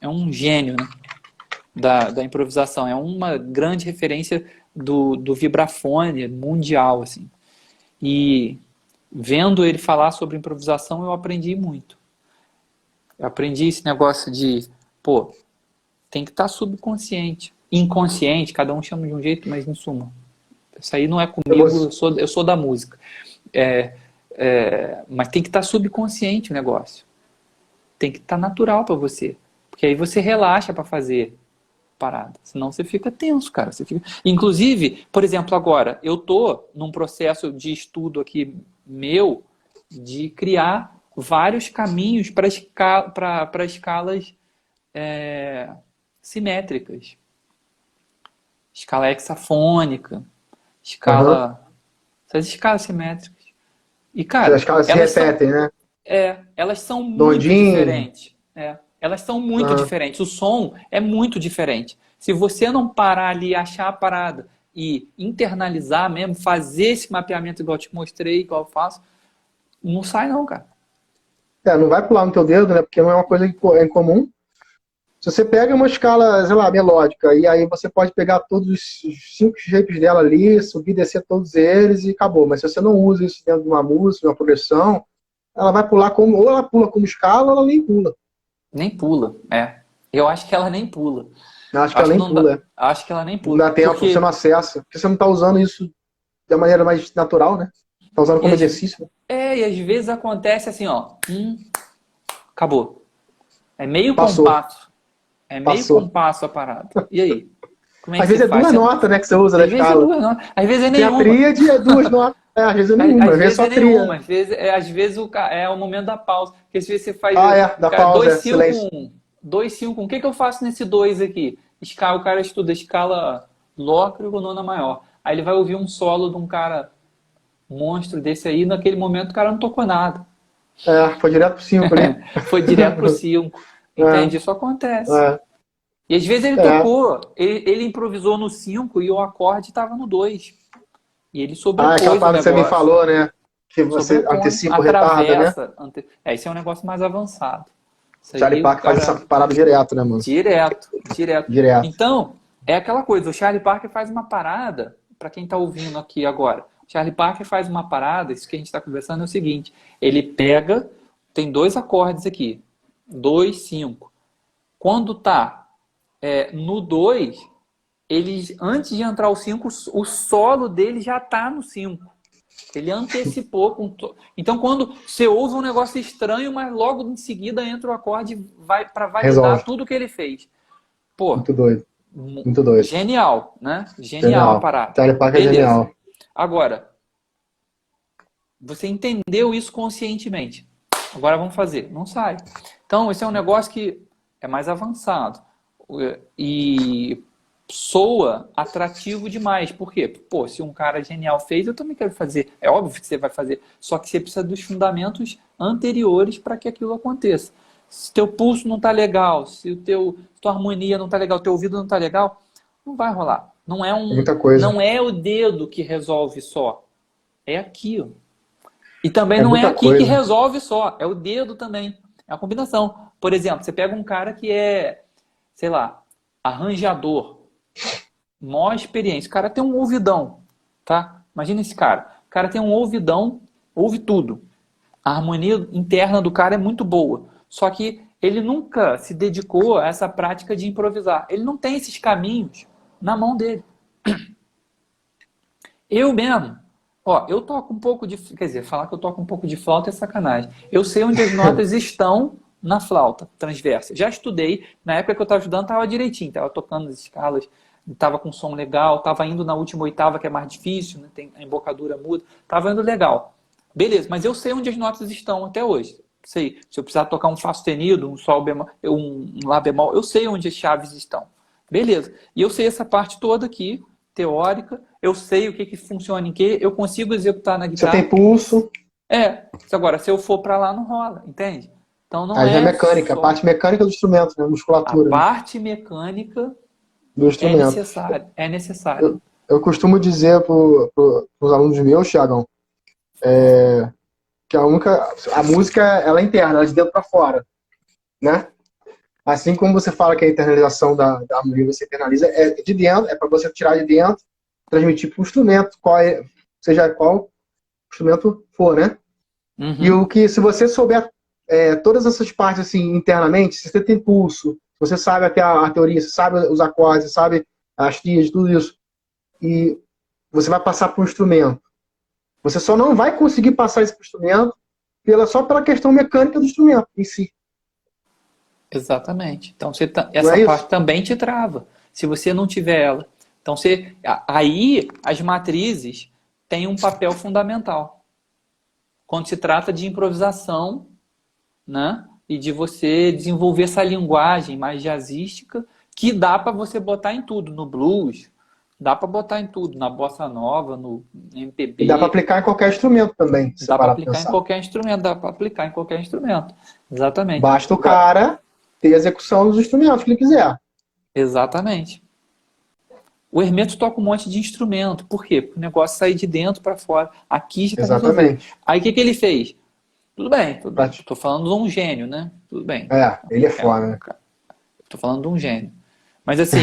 é um gênio, né? da improvisação. É uma grande referência do vibrafone mundial, assim. E vendo ele falar sobre improvisação, eu aprendi muito. Eu aprendi esse negócio de, pô, tem que estar subconsciente. Inconsciente, cada um chama de um jeito, mas em suma. Isso aí não é comigo, eu sou da música. Mas tem que estar subconsciente o negócio. Tem que estar natural para você. Porque aí você relaxa para fazer parada. Senão você fica tenso, cara. Inclusive, por exemplo, agora, eu tô num processo de estudo aqui meu de criar vários caminhos para escalas simétricas. Escala hexafônica, essas escalas simétricas. E, cara, as escalas se repetem, né? Elas são muito diferentes. Elas são muito diferentes. O som é muito diferente. Se você não parar ali, achar a parada e internalizar mesmo, fazer esse mapeamento igual eu te mostrei, igual eu faço, não sai não, cara. Não vai pular no teu dedo, né? Porque não é uma coisa incomum. Se você pega uma escala, sei lá, melódica, e aí você pode pegar todos os 5 shapes dela ali, subir, descer todos eles e acabou. Mas se você não usa isso dentro de uma música, de uma progressão, ela vai pular ou ela pula como escala, ou ela nem pula. Nem pula, Eu acho que ela nem pula. Acho que ela nem pula. Acho que ela nem pula. Não dá tempo, você não acessa. Porque você não está usando isso da maneira mais natural, né? Está usando como exercício. E às vezes acontece assim, ó. Acabou. É meio Passou. compasso. É meio compasso a parada. E aí? Como é que às vezes é 2 notas, né, que você usa da escala. Às vezes é nenhuma. Tem a tríade, é 2 notas. Às vezes é nenhuma. Às vezes só nenhuma. Às vezes é o momento da pausa. Porque se você faz da pausa, 2, 5, 1. O que eu faço nesse 2 aqui? O cara estuda escala Locre com nona maior. Aí ele vai ouvir um solo de um cara monstro desse aí. Naquele momento o cara não tocou nada. Foi direto pro 5, né? Foi direto pro 5. Entende? Isso acontece. E às vezes ele tocou, ele improvisou no 5 e o acorde estava no 2. E ele sobrepôs aquela parada que você me falou, né? Que você antecipa o retarda, né? Esse é um negócio mais avançado. Charlie Parker faz essa parada direto, né, mano? Direto. Então, é aquela coisa, o Charlie Parker faz uma parada, para quem tá ouvindo aqui agora, o Charlie Parker faz uma parada, isso que a gente está conversando é o seguinte, ele pega, tem 2 acordes aqui, 2, 5. Quando tá no 2, ele, antes de entrar o 5, o solo dele já tá no 5. Ele antecipou. Então, quando você ouve um negócio estranho, mas logo em seguida entra o acorde para validar tudo que ele fez. Pô, Muito doido. Muito doido. genial, né? Genial a Genial. parada. Charlie Parker é Beleza. genial. Agora, você entendeu isso conscientemente. Agora vamos fazer. Não sai. Então, esse é um negócio que é mais avançado. E soa atrativo demais. Por quê? Pô, se um cara genial fez, eu também quero fazer. É óbvio que você vai fazer. Só que você precisa dos fundamentos anteriores para que aquilo aconteça. Se teu pulso não tá legal, se tua harmonia não tá legal, teu ouvido não tá legal, não vai rolar. É muita coisa. Não é o dedo que resolve só. É aqui, ó. E também É não é muita aqui que coisa. resolve só, é o dedo também. É uma combinação. Por exemplo, você pega um cara que é, sei lá, arranjador, maior experiência. O cara tem um ouvidão, tá? Imagina esse cara. O cara tem um ouvidão, ouve tudo. A harmonia interna do cara é muito boa. Só que ele nunca se dedicou a essa prática de improvisar. Ele não tem esses caminhos na mão dele. Eu mesmo, ó, eu toco um pouco de. Quer dizer, falar que eu toco um pouco de flauta é sacanagem. Eu sei onde as notas estão na flauta transversa. Já estudei, na época que eu estava estudando, estava direitinho, estava tocando as escalas, estava com som legal, estava indo na última oitava, que é mais difícil, né? Tem a embocadura muda, estava indo legal. Beleza, mas eu sei onde as notas estão até hoje. Sei, se eu precisar tocar um Fá sustenido, um Sol bemol, um Lá bemol, eu sei onde as chaves estão. Beleza. E eu sei essa parte toda aqui, teórica, eu sei o que funciona em que, eu consigo executar na Você guitarra. tem pulso. Agora, se eu for para lá, não rola, entende? Então não Aí já é é mecânica, a só parte mecânica do instrumento, né? a Musculatura, né? parte mecânica Do é instrumento. necessária, é necessária. Eu costumo dizer para os alunos meus, Thiagão, que a música ela é interna, ela é de dentro para fora, né? Assim como você fala que a internalização da harmonia você internaliza, é de dentro, é para você tirar de dentro, transmitir para o instrumento, seja qual instrumento for, né? E o que, se você souber todas essas partes assim internamente, se você tem pulso, se você sabe até a teoria, você sabe os acordes, você sabe as tríades, tudo isso, e você vai passar para um instrumento. Você só não vai conseguir passar esse instrumento só pela questão mecânica do instrumento em si. Exatamente. Então Não essa é parte isso? também te trava, se você não tiver ela. Então aí as matrizes têm um papel fundamental. Quando se trata de improvisação, né? E de você desenvolver essa linguagem mais jazzística que dá para você botar em tudo, no blues, dá para botar em tudo, na bossa nova, no E dá para MPB, aplicar em qualquer instrumento também, se você dá para parar para aplicar em pensar. qualquer instrumento, dá para aplicar em qualquer instrumento. Exatamente. Basta o Agora, cara ter a execução dos instrumentos que ele quiser. exatamente. O Hermeto toca um monte de instrumento. Por quê? Porque o negócio sair de dentro para fora. Aqui já está resolvido. Exatamente. Aí o que ele fez? Tudo bem, Pra- estou falando de um gênio, né? Tudo bem. Ele é foda, né? Estou falando de um gênio. Mas assim,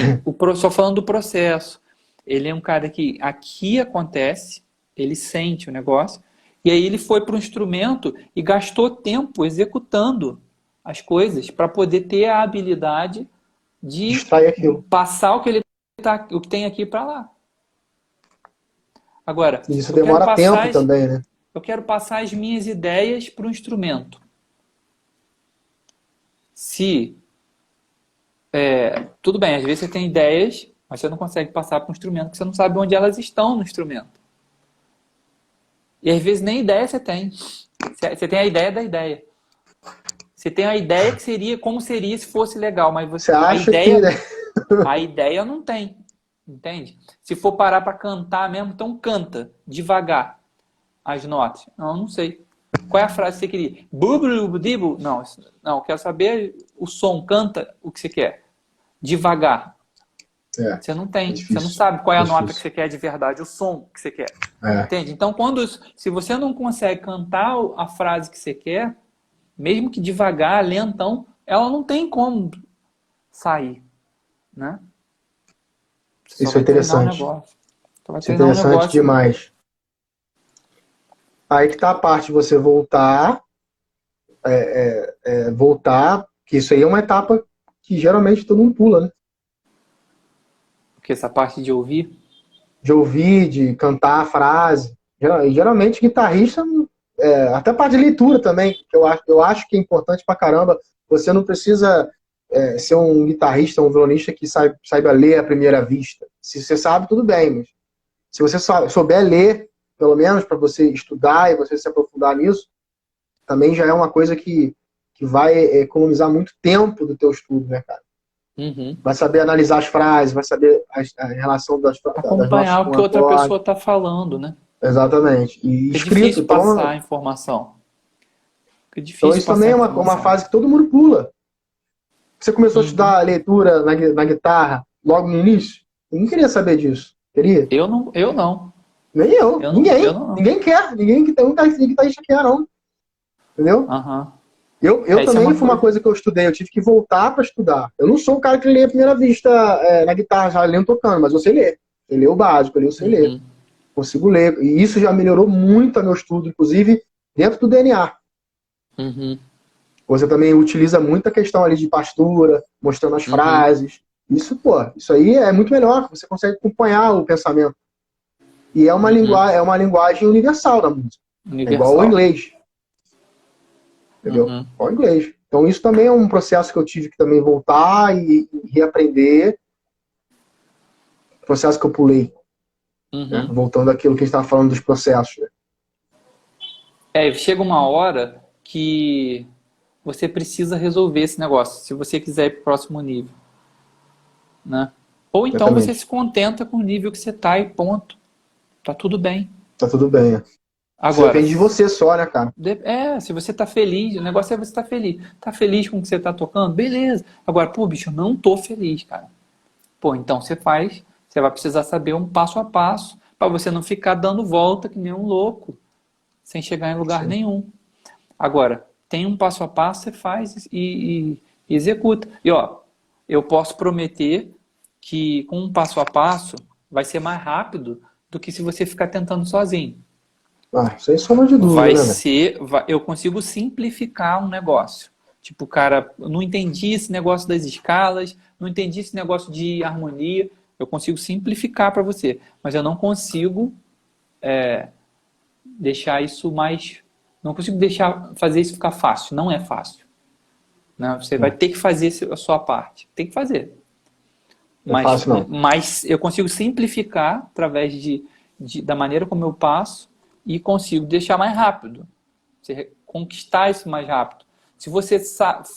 só falando do processo. Ele é um cara que aqui acontece, ele sente o negócio, e aí ele foi para o instrumento e gastou tempo executando as coisas para poder ter a habilidade de Distrai aquilo. passar o que tem aqui para lá. Agora, E isso demora tempo também, né? eu quero passar as minhas ideias para o instrumento. Tudo bem, às vezes você tem ideias, mas você não consegue passar para um instrumento, porque você não sabe onde elas estão no instrumento. E às vezes nem ideia você tem. Você tem a ideia da ideia. Você tem a ideia que seria como seria se fosse legal, mas Você acha a ideia não tem. Entende? Se for parar para cantar mesmo, então canta devagar as notas. Não sei. Qual é a frase que você queria? Bublubudibu? Não, eu quero saber o som. Canta o que você quer. Devagar. Você não tem. difícil. Você não sabe qual é a É nota difícil. que você quer de verdade, o som que você quer. Entende? Então, se você não consegue cantar a frase que você quer, mesmo que devagar, lentão, ela não tem como sair. Né? Isso é interessante. Isso é interessante demais. Aí que tá a parte de você voltar, que isso aí é uma etapa que geralmente todo mundo pula, né? Porque essa parte de ouvir? De ouvir, de cantar a frase. Geralmente guitarrista, até a parte de leitura também, que eu acho que é importante pra caramba. Você não precisa ser um guitarrista, um violonista que saiba ler à primeira vista. Se você sabe, tudo bem, mas se você souber ler, pelo menos para você estudar e você se aprofundar nisso, também já é uma coisa que vai economizar muito tempo do teu estudo, né, cara? Uhum. Vai saber analisar as frases, vai saber a relação das notas Acompanhar o com que outra acorde. pessoa está falando, né? Exatamente. E É escrito, difícil passar então, a informação. É então difícil isso também passar é a uma informação. fase que todo mundo pula. Você começou a Uhum. estudar leitura na guitarra logo no início? Ninguém queria saber disso. Queria? Eu não. Nem eu. Eu Ninguém. não. Ninguém quer. Ninguém guitarrista quer, não. Entendeu? Aham. Eu Isso é também uma foi uma coisa. coisa que eu estudei. Eu tive que voltar para estudar. Eu não sou o cara que lê à primeira vista na guitarra, já lendo tocando, mas eu sei ler. Eu leio o básico, eu sei ler. Uhum. Consigo ler. E isso já melhorou muito o meu estudo, inclusive dentro do DNA. Uhum. Você também utiliza muita questão ali de pastura, mostrando as Uhum. frases. Isso, pô, isso aí é muito melhor. Você consegue acompanhar o pensamento. E Uhum. é uma linguagem universal da música. É igual ao Universal. inglês, entendeu? Uhum. Igual ao inglês. Então isso também é um processo que eu tive que também voltar e reaprender. Processo que eu pulei, né? Uhum. Voltando àquilo que a gente estava falando dos processos, né? Chega uma hora que você precisa resolver esse negócio, se você quiser ir para o próximo nível, né? Ou então você se Exatamente. contenta com o nível que você está e ponto. Tá tudo bem. Tá tudo bem, né? Isso Agora, depende de você só, né, cara? se você tá feliz, o negócio é você tá feliz. Tá feliz com o que você tá tocando? Beleza. Agora, pô, bicho, eu não tô feliz, cara. Pô, então você vai precisar saber um passo a passo para você não ficar dando volta que nem um louco, sem chegar em lugar Sim. nenhum. Agora, tem um passo a passo, você faz e executa. E ó, eu posso prometer que com um passo a passo vai ser mais rápido do que se você ficar tentando sozinho. Sem sombra de dúvida, Vai né, velho? ser, eu consigo simplificar um negócio. Tipo, cara, eu não entendi esse negócio das escalas, não entendi esse negócio de harmonia. Eu consigo simplificar para você, mas eu não consigo deixar isso mais, não consigo deixar fazer isso ficar fácil. Não é fácil, né? Você vai ter que fazer a sua parte, tem que fazer. Não é fácil, não. Mas eu consigo simplificar através da maneira como eu passo e consigo deixar mais rápido. Você conquistar isso mais rápido. Se você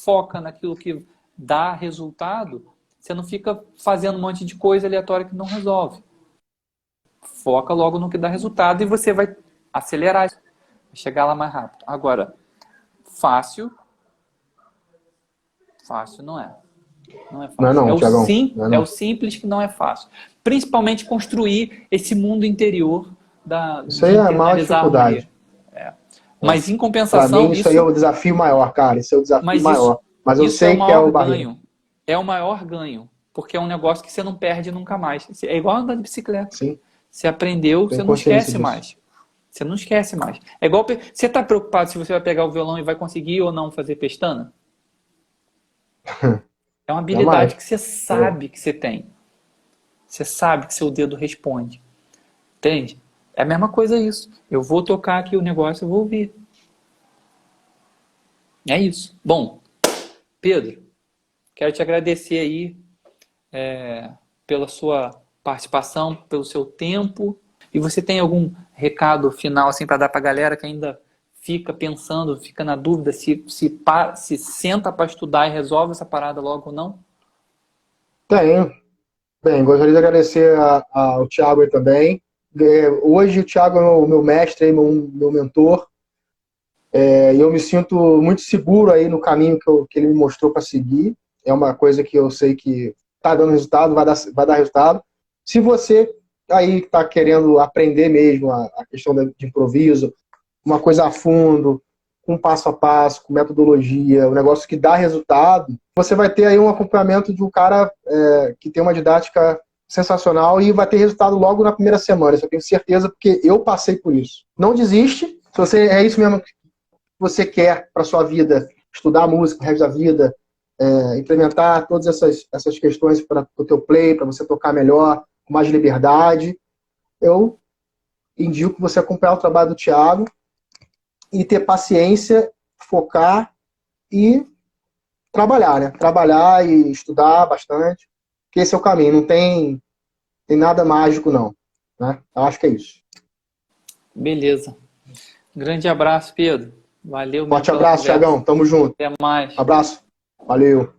foca naquilo que dá resultado, você não fica fazendo um monte de coisa aleatória que não resolve. Foca logo no que dá resultado e você vai acelerar isso, chegar lá mais rápido. Agora, fácil, fácil não é. Não é Não é fácil. não, Tiagão. Não é É o não. simples que não é fácil. Principalmente construir esse mundo interior Isso de aí é a maior internalizar a harmonia. dificuldade. É. Mas em Para mim, compensação, isso aí é o desafio maior, cara. Isso é o desafio mas isso, maior. Mas eu isso é o sei que é maior o barreiro. ganho. É o maior ganho. Porque é um negócio que você não perde nunca mais. É igual andar de bicicleta. Sim, Você aprendeu, você tenho não consciência esquece disso. mais. Você não esquece mais. É igual. Você está preocupado se você vai pegar o violão e vai conseguir ou não fazer pestana? É uma habilidade Jamais. que você É. sabe que você tem. Você sabe que seu dedo responde. Entende? É a mesma coisa isso. Eu vou tocar aqui o negócio, eu vou ouvir. É isso. Bom, Pedro, quero te agradecer aí pela sua participação, pelo seu tempo. E você tem algum recado final assim para dar para a galera que ainda fica pensando, fica na dúvida se senta para estudar e resolve essa parada logo ou não? Tenho. Bem, gostaria de agradecer ao Thiago aí também. Hoje o Thiago é o meu mestre, meu mentor. E eu me sinto muito seguro aí no caminho que ele me mostrou para seguir. É uma coisa que eu sei que está dando resultado, vai dar resultado. Se você aí está querendo aprender mesmo a questão de improviso, uma coisa a fundo, com passo a passo, com metodologia, um negócio que dá resultado, você vai ter aí um acompanhamento de um cara que tem uma didática sensacional e vai ter resultado logo na primeira semana. Isso eu tenho certeza, porque eu passei por isso. Não desiste. Se você é isso mesmo que você quer para sua vida, estudar música o resto da vida, implementar todas essas questões para o teu play, para você tocar melhor, com mais liberdade, eu indico você acompanhar o trabalho do Thiago e ter paciência, focar e trabalhar, né? Trabalhar e estudar bastante, porque esse é o caminho, não tem nada mágico, não. Né? Eu acho que é isso. Beleza. Grande abraço, Pedro. Valeu mesmo Forte pela abraço, conversa. Thiagão. Tamo junto. Até mais. Abraço. Valeu.